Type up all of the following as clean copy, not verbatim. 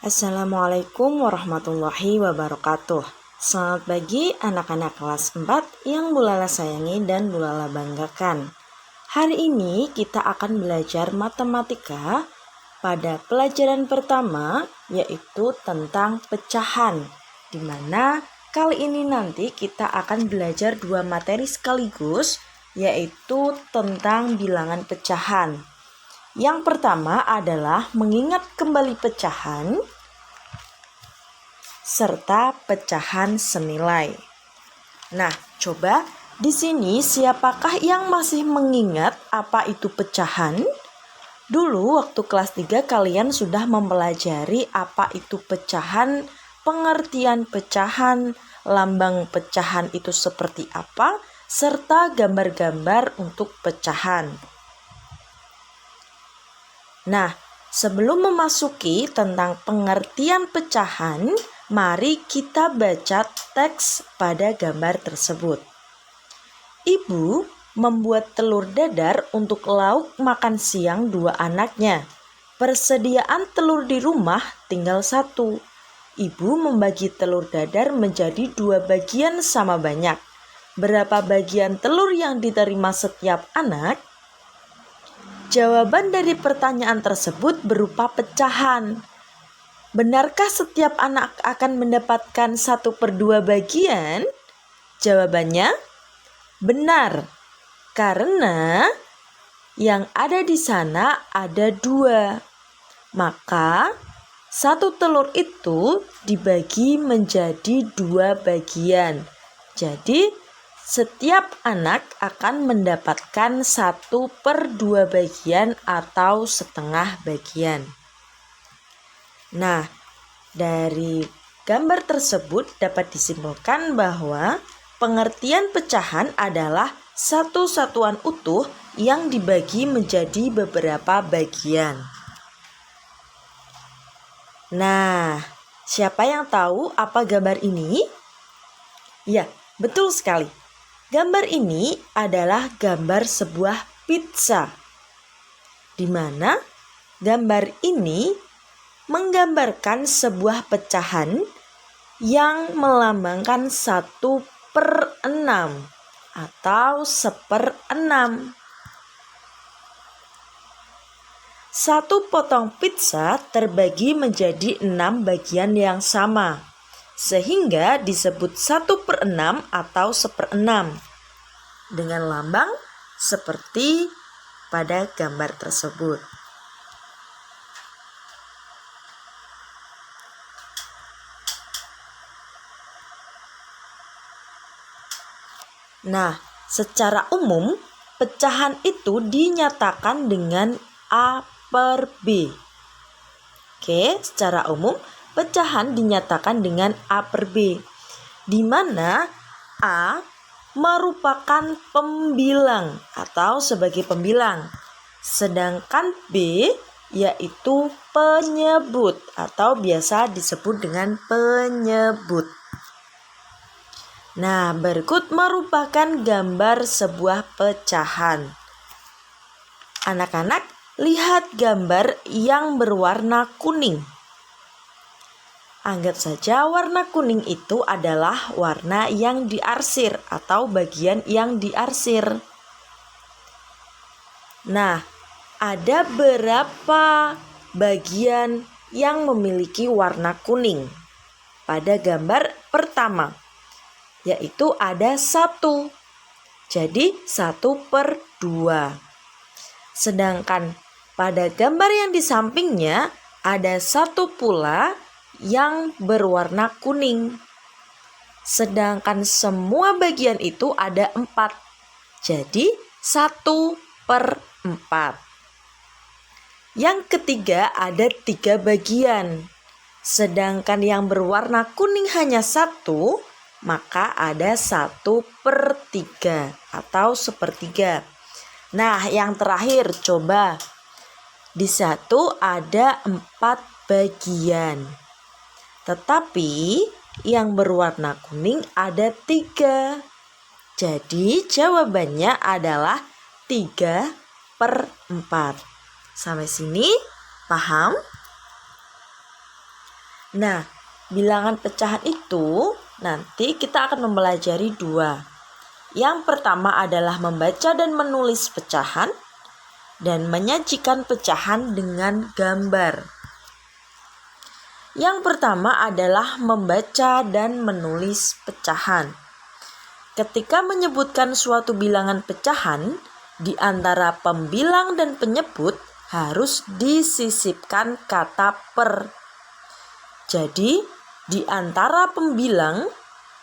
Assalamualaikum warahmatullahi wabarakatuh. Selamat pagi anak-anak kelas 4 yang Bu Lala sayangi dan Bu Lala banggakan. Hari ini kita akan belajar matematika pada pelajaran pertama, yaitu tentang pecahan. Di mana kali ini nanti kita akan belajar dua materi sekaligus, yaitu tentang bilangan pecahan. Yang pertama adalah mengingat kembali pecahan serta pecahan senilai. Nah, coba di sini siapakah yang masih mengingat apa itu pecahan? Dulu waktu kelas 3 kalian sudah mempelajari apa itu pecahan, pengertian pecahan, lambang pecahan itu seperti apa, serta gambar-gambar untuk pecahan. Nah, sebelum memasuki tentang pengertian pecahan, mari kita baca teks pada gambar tersebut. Ibu membuat telur dadar untuk lauk makan siang dua anaknya. Persediaan telur di rumah tinggal satu. Ibu membagi telur dadar menjadi dua bagian sama banyak. Berapa bagian telur yang diterima setiap anak? Jawaban dari pertanyaan tersebut berupa pecahan. Benarkah setiap anak akan mendapatkan 1/2 bagian? Jawabannya benar, karena yang ada di sana ada 2. Maka 1 telur itu dibagi menjadi 2 bagian. Jadi setiap anak akan mendapatkan 1/2 bagian atau setengah bagian. Nah, dari gambar tersebut dapat disimpulkan bahwa pengertian pecahan adalah satu satuan utuh yang dibagi menjadi beberapa bagian. Nah, siapa yang tahu apa gambar ini? Ya, betul sekali. Gambar ini adalah gambar sebuah pizza, di mana gambar ini menggambarkan sebuah pecahan yang melambangkan 1/6 atau 1/6. Satu potong pizza terbagi menjadi 6 bagian yang sama, sehingga disebut 1/6 atau 1/6 dengan lambang seperti pada gambar tersebut. Nah, secara umum pecahan itu dinyatakan dengan A/B. Oke, secara umum pecahan dinyatakan dengan A/B, di mana A merupakan pembilang atau sebagai pembilang, sedangkan B yaitu penyebut atau biasa disebut dengan penyebut. Nah, berikut merupakan gambar sebuah pecahan. Anak-anak, lihat gambar yang berwarna kuning. Anggap saja warna kuning itu adalah warna yang diarsir atau bagian yang diarsir. Nah, ada berapa bagian yang memiliki warna kuning pada gambar pertama? Yaitu ada 1. Jadi 1/2. Sedangkan pada gambar yang di sampingnya ada 1 pula yang berwarna kuning. Sedangkan semua bagian itu ada 4. Jadi 1/4. Yang ketiga ada 3 bagian. Sedangkan yang berwarna kuning hanya 1, maka ada 1/3 atau 1/3. Nah, yang terakhir coba. Di 1 ada 4 bagian. Tetapi yang berwarna kuning ada 3. Jadi jawabannya adalah 3/4. Sampai sini paham? Nah, bilangan pecahan itu nanti kita akan mempelajari dua. Yang pertama adalah membaca dan menulis pecahan dan menyajikan pecahan dengan gambar. Yang pertama adalah membaca dan menulis pecahan. Ketika menyebutkan suatu bilangan pecahan, di antara pembilang dan penyebut harus disisipkan kata per. Jadi, di antara pembilang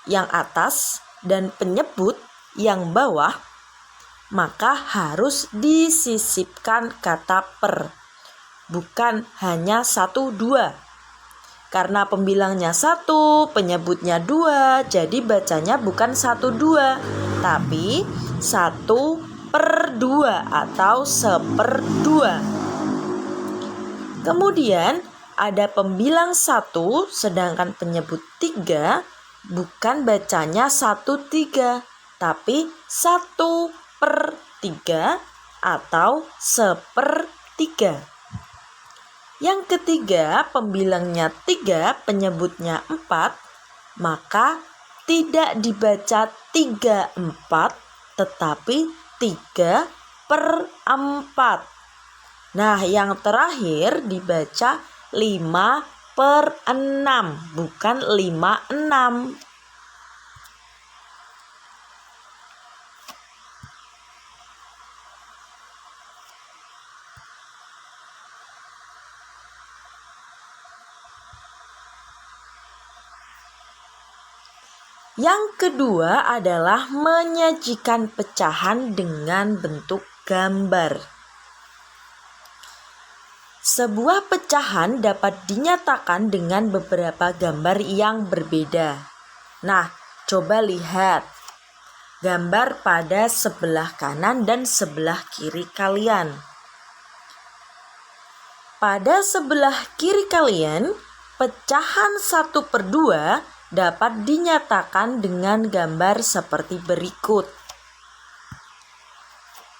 yang atas dan penyebut yang bawah, maka harus disisipkan kata per, bukan hanya 1, 2. Karena pembilangnya 1, penyebutnya 2, jadi bacanya bukan 1, 2, tapi 1/2 atau 1/2. Kemudian ada pembilang 1 sedangkan penyebut 3, bukan bacanya 1, 3, tapi 1/3 atau 1/3. Yang ketiga, pembilangnya 3, penyebutnya 4, maka tidak dibaca 3/4, tetapi 3/4. Nah, yang terakhir dibaca 5/6, bukan 5/6. Yang kedua adalah menyajikan pecahan dengan bentuk gambar. Sebuah pecahan dapat dinyatakan dengan beberapa gambar yang berbeda. Nah, coba lihat gambar pada sebelah kanan dan sebelah kiri kalian. Pada sebelah kiri kalian, pecahan 1/2 dapat dinyatakan dengan gambar seperti berikut.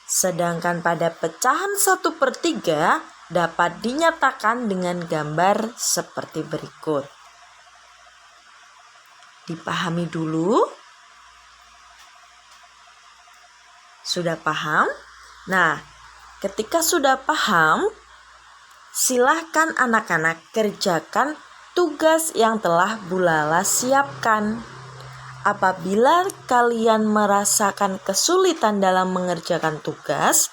Sedangkan pada pecahan 1/3 dapat dinyatakan dengan gambar seperti berikut. Dipahami dulu? Sudah paham? Nah, ketika sudah paham, silahkan anak-anak kerjakan tugas yang telah Bu Lala siapkan. Apabila kalian merasakan kesulitan dalam mengerjakan tugas,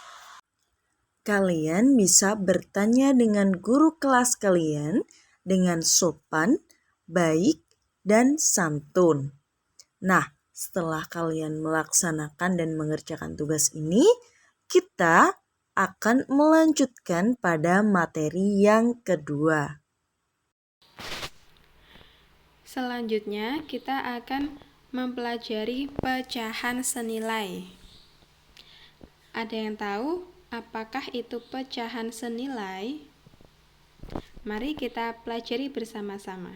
kalian bisa bertanya dengan guru kelas kalian dengan sopan, baik, dan santun. Nah, setelah kalian melaksanakan dan mengerjakan tugas ini, kita akan melanjutkan pada materi yang kedua. Selanjutnya, kita akan mempelajari pecahan senilai. Ada yang tahu apakah itu pecahan senilai? Mari kita pelajari bersama-sama.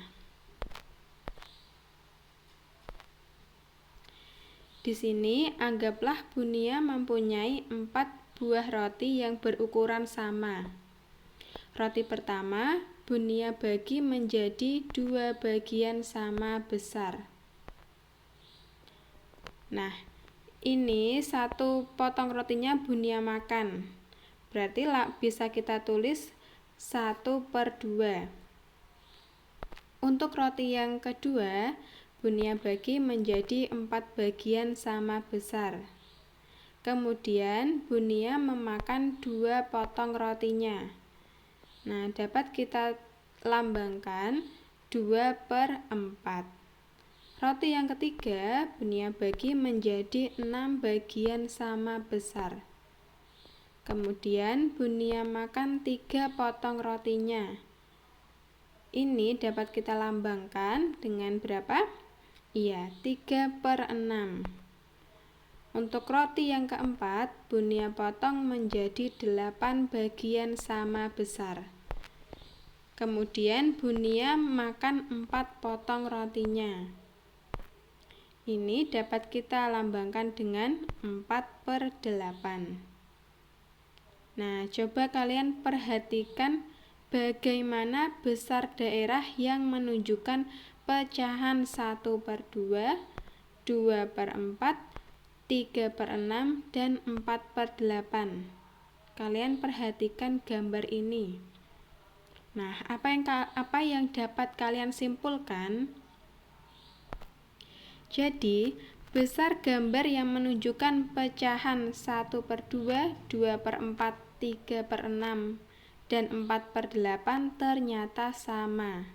Di sini, anggaplah Bunia mempunyai 4 buah roti yang berukuran sama. Roti pertama, Bunia bagi menjadi 2 bagian sama besar. Nah, ini 1 potong rotinya Bunia makan. Berarti bisa kita tulis 1/2. Untuk roti yang kedua, Bunia bagi menjadi 4 bagian sama besar. Kemudian Bunia memakan 2 potong rotinya. Nah, dapat kita lambangkan 2/4. Roti yang ketiga, Bunia bagi menjadi 6 bagian sama besar. Kemudian Bunia makan 3 potong rotinya. Ini dapat kita lambangkan dengan berapa? Iya, 3/6. Untuk roti yang keempat, Bunia potong menjadi 8 bagian sama besar. Kemudian Bunia makan 4 potong rotinya. Ini dapat kita lambangkan dengan 4/8. Nah, coba kalian perhatikan bagaimana besar daerah yang menunjukkan pecahan 1/2, 2/4, 3/6, dan 4/8. Kalian perhatikan gambar ini. Nah, apa yang dapat kalian simpulkan? Jadi, besar gambar yang menunjukkan pecahan 1/2, 2/4, 3/6, dan 4/8 ternyata sama.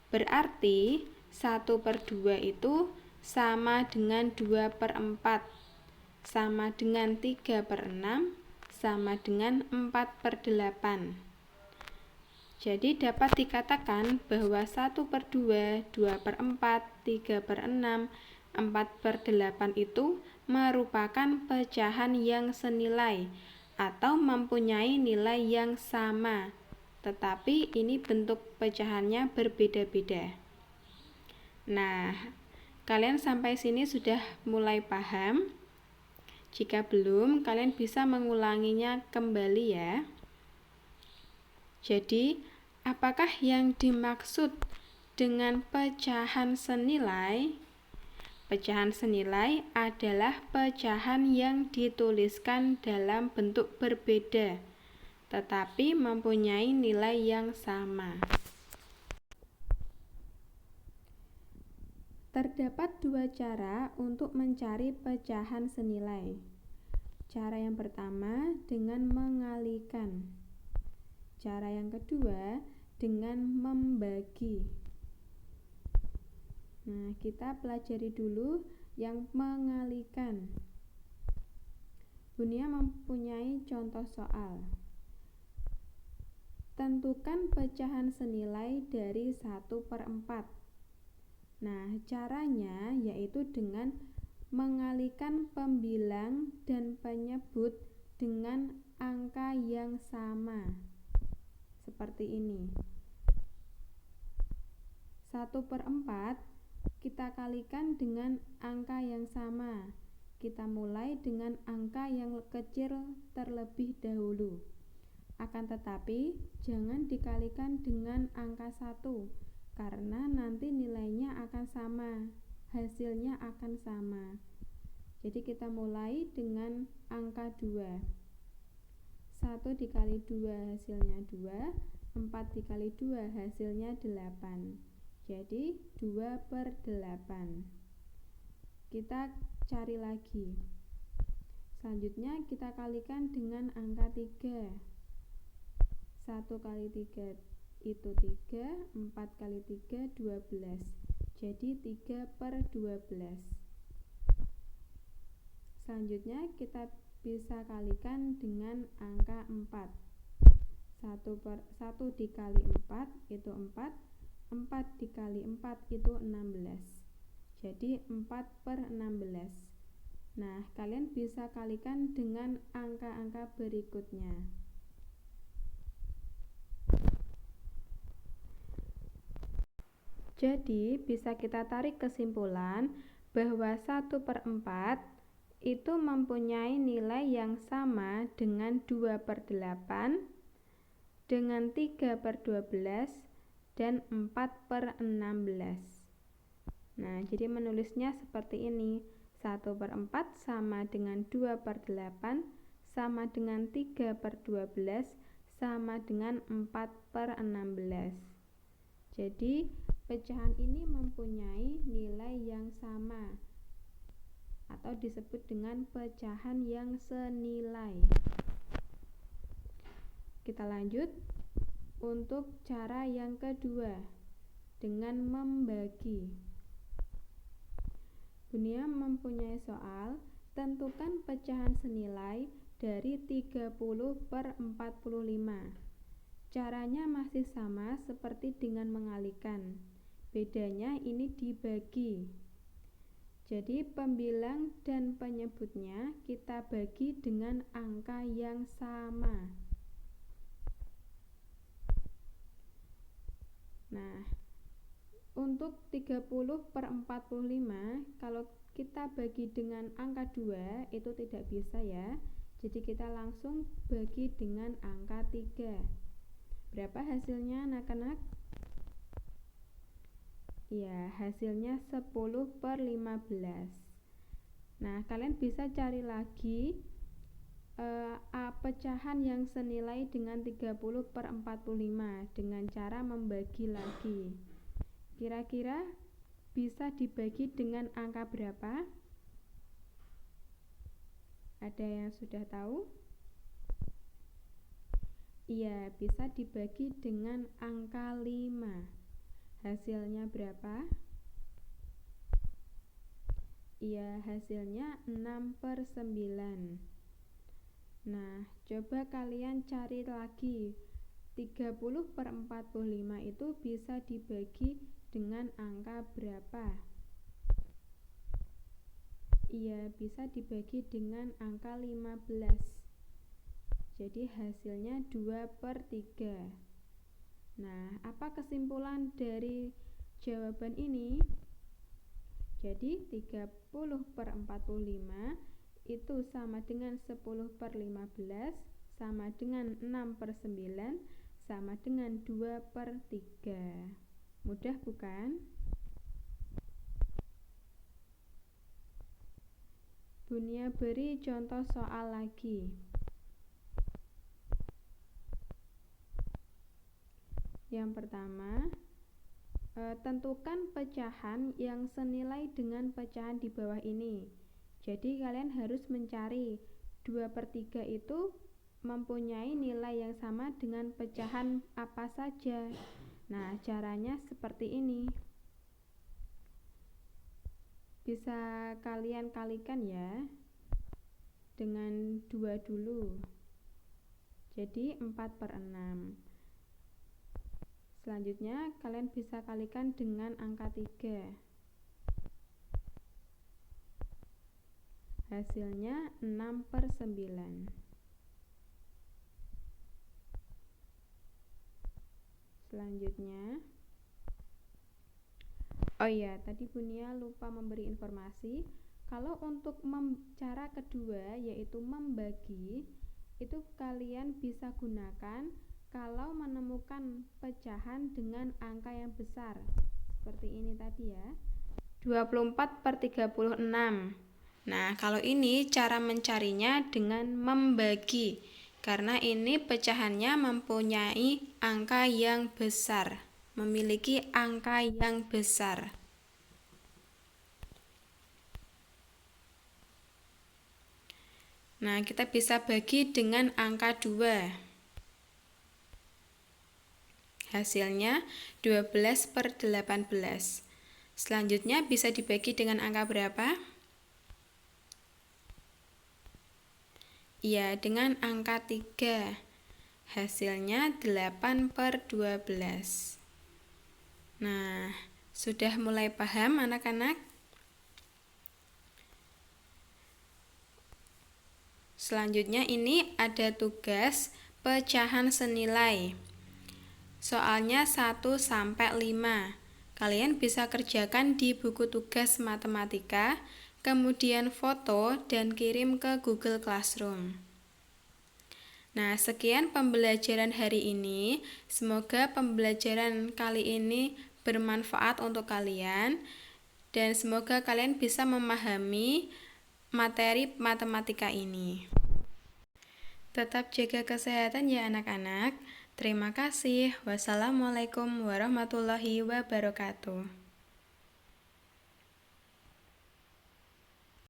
Berarti 1/2 itu sama dengan 2/4, sama dengan 3/6, sama dengan 4/8. Jadi dapat dikatakan bahwa 1/2, 2/4, 3/6, 4/8 itu merupakan pecahan yang senilai atau mempunyai nilai yang sama, tetapi ini bentuk pecahannya berbeda-beda. Nah, kalian sampai sini sudah mulai paham? Jika belum, kalian bisa mengulanginya kembali ya. Jadi, apakah yang dimaksud dengan pecahan senilai? Pecahan senilai adalah pecahan yang dituliskan dalam bentuk berbeda, tetapi mempunyai nilai yang sama. Terdapat dua cara untuk mencari pecahan senilai. Cara yang pertama dengan mengalikan. Cara yang kedua dengan membagi. Nah, kita pelajari dulu yang mengalikan. Bunia mempunyai contoh soal. Tentukan pecahan senilai dari 1/4. Nah, caranya yaitu dengan mengalikan pembilang dan penyebut dengan angka yang sama. Seperti ini. 1/4 kita kalikan dengan angka yang sama. Kita mulai dengan angka yang kecil terlebih dahulu. Akan tetapi, jangan dikalikan dengan angka 1, karena nanti nilainya akan sama, hasilnya akan sama. Jadi kita mulai dengan angka 2. 1 dikali 2 hasilnya 2, 4 dikali 2 hasilnya 8. Jadi 2/8. Kita cari lagi. Selanjutnya kita kalikan dengan angka 3. 1 kali 3 itu 3, 4 kali 3 12. Jadi 3/12. Selanjutnya kita bisa kalikan dengan angka 4. 1 dikali 4 itu 4, 4 dikali 4 itu 16. Jadi 4/16. Nah, kalian bisa kalikan dengan angka-angka berikutnya. Jadi, bisa kita tarik kesimpulan bahwa 1/4 itu mempunyai nilai yang sama dengan 2/8, dengan 3/12, dan 4/16. Nah, jadi menulisnya seperti ini. 1/4 sama dengan 2/8, sama dengan 3/12, sama dengan 4/16. Jadi, pecahan ini mempunyai nilai yang sama atau disebut dengan pecahan yang senilai. Kita lanjut untuk cara yang kedua dengan membagi. Bunia mempunyai soal, tentukan pecahan senilai dari 30/45. Caranya masih sama seperti dengan mengalikan. Bedanya ini dibagi. Jadi pembilang dan penyebutnya kita bagi dengan angka yang sama. Nah, untuk 30/45 kalau kita bagi dengan angka 2 itu tidak bisa ya. Jadi kita langsung bagi dengan angka 3. Berapa hasilnya anak-anak? Ya, hasilnya 10/15. Nah, kalian bisa cari lagi pecahan yang senilai dengan 30/45 dengan cara membagi lagi. Kira-kira bisa dibagi dengan angka berapa? Ada yang sudah tahu? Iya, bisa dibagi dengan angka 5. Hasilnya berapa? Iya, hasilnya 6/9. Nah, coba kalian cari lagi 30/45 itu bisa dibagi dengan angka berapa? Iya, bisa dibagi dengan angka 15. Jadi hasilnya 2/3. Nah, apa kesimpulan dari jawaban ini? Jadi 30/45 itu sama dengan 10/15 sama dengan 6/9 sama dengan 2/3. Mudah bukan? Bunia beri contoh soal lagi. Yang pertama, tentukan pecahan yang senilai dengan pecahan di bawah ini. Jadi kalian harus mencari 2/3 itu mempunyai nilai yang sama dengan pecahan apa saja. Nah, caranya seperti ini. Bisa kalian kalikan ya dengan 2 dulu. Jadi 4/6. Selanjutnya kalian bisa kalikan dengan angka 3. Hasilnya 6/9. Selanjutnya, oh iya, tadi Bunia lupa memberi informasi kalau untuk cara kedua yaitu membagi, itu kalian bisa gunakan kalau menemukan pecahan dengan angka yang besar. Seperti ini tadi ya. 24/36. Nah, kalau ini cara mencarinya dengan membagi. Karena ini pecahannya mempunyai angka yang besar, memiliki angka yang besar. Nah, kita bisa bagi dengan angka 2. Hasilnya 12/18. Selanjutnya bisa dibagi dengan angka berapa? Ya, dengan angka 3. Hasilnya 8/12. Nah, sudah mulai paham anak-anak? Selanjutnya ini ada tugas pecahan senilai. Soalnya 1-5. Kalian bisa kerjakan di buku tugas matematika, kemudian foto dan kirim ke Google Classroom. Nah, sekian pembelajaran hari ini. Semoga pembelajaran kali ini bermanfaat untuk kalian dan semoga kalian bisa memahami materi matematika ini. Tetap jaga kesehatan ya anak-anak. Terima kasih. Wassalamualaikum warahmatullahi wabarakatuh.